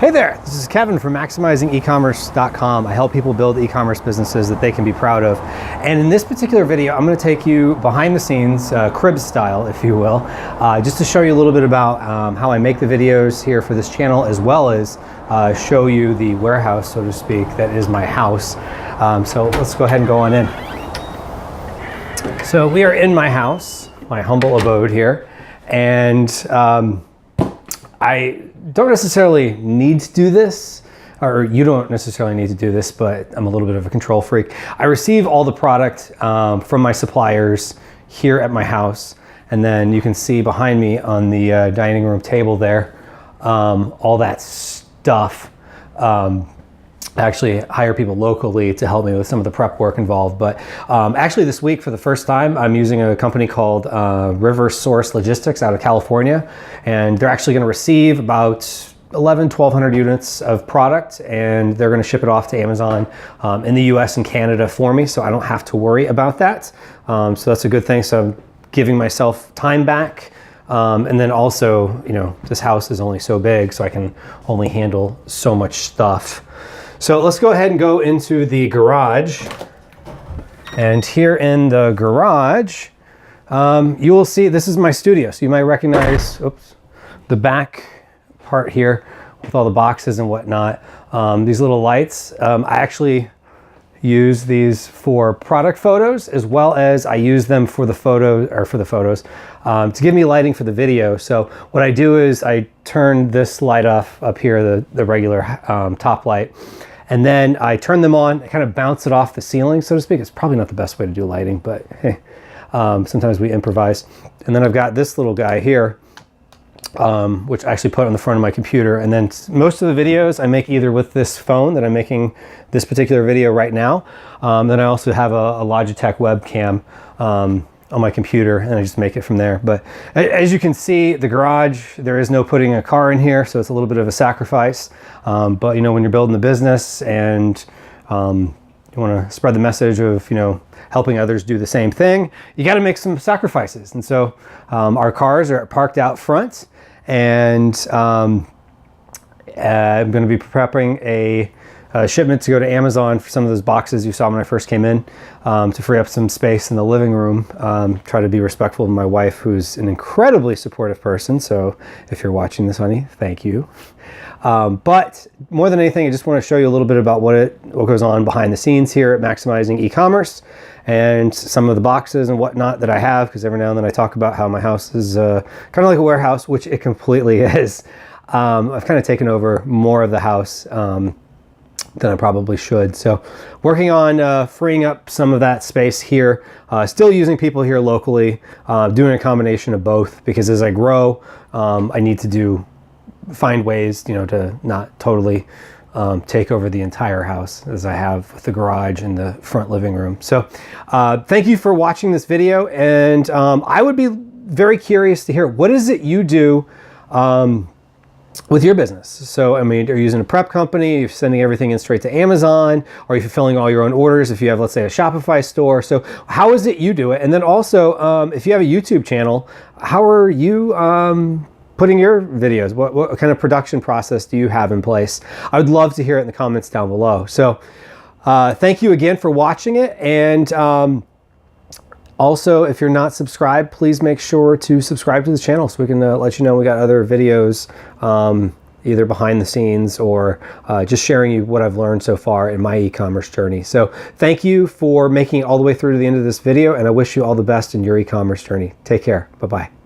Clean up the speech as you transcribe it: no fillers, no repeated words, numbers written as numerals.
Hey there, this is Kevin from MaximizingEcommerce.com. I help people build e-commerce businesses that they can be proud of. And in this particular video, I'm going to take you behind the scenes, crib style, if you will, just to show you a little bit about how I make the videos here for this channel, as well as show you the warehouse, so to speak, that is my house. So let's go ahead and go on in. So we are in my house, my humble abode here, and I don't necessarily need to do this, or you don't necessarily need to do this, but I'm a little bit of a control freak. I receive all the product from my suppliers here at my house, and then you can see behind me on the dining room table there, all that stuff. I actually hire people locally to help me with some of the prep work involved. But actually this week, for the first time, I'm using a company called River Source Logistics out of California. And they're actually going to receive about 1,200 units of product, and they're going to ship it off to Amazon in the US and Canada for me, so I don't have to worry about that. So that's a good thing. So I'm giving myself time back. And then also, you know, this house is only so big, so I can only handle so much stuff. So let's go ahead and go into the garage. And here in the garage, you will see this is my studio. So you might recognize, oops, the back part here with all the boxes and whatnot. These little lights, I actually use these for product photos, as well as I use them for the photos to give me lighting for the video. So what I do is I turn this light off up here, the regular top light, and then I turn them on, I kind of bounce it off the ceiling, so to speak. It's probably not the best way to do lighting, but hey, sometimes we improvise. And then I've got this little guy here, which I actually put on the front of my computer. And then most of the videos I make either with this phone that I'm making this particular video right now. Then I also have a Logitech webcam on my computer, and I just make it from there. But as you can see, the garage, there is no putting a car in here, so it's a little bit of a sacrifice. But you know, when you're building the business and you want to spread the message of, you know, helping others do the same thing, you got to make some sacrifices. And so our cars are parked out front, and I'm going to be prepping a shipment to go to Amazon for some of those boxes you saw when I first came in, to free up some space in the living room. Try to be respectful of my wife, who's an incredibly supportive person. So if you're watching this, honey, thank you. But more than anything, I just want to show you a little bit about what goes on behind the scenes here at Maximizing E-commerce, and some of the boxes and whatnot that I have, because every now and then I talk about how my house is kind of like a warehouse, which it completely is. I've kind of taken over more of the house than I probably should. So working on freeing up some of that space here, still using people here locally, doing a combination of both, because as I grow, I need to find ways, you know, to not totally take over the entire house as I have with the garage and the front living room. So thank you for watching this video, and I would be very curious to hear, what is it you do with your business? So, I mean, are you using a prep company? Are you sending everything in straight to Amazon? Or are you fulfilling all your own orders if you have, let's say, a Shopify store? So how is it you do it? And then also, if you have a YouTube channel, how are you putting your videos? What kind of production process do you have in place? I would love to hear it in the comments down below. So thank you again for watching it. And also, if you're not subscribed, please make sure to subscribe to the channel so we can let you know we got other videos, either behind the scenes or just sharing you what I've learned so far in my e-commerce journey. So thank you for making it all the way through to the end of this video, and I wish you all the best in your e-commerce journey. Take care. Bye-bye.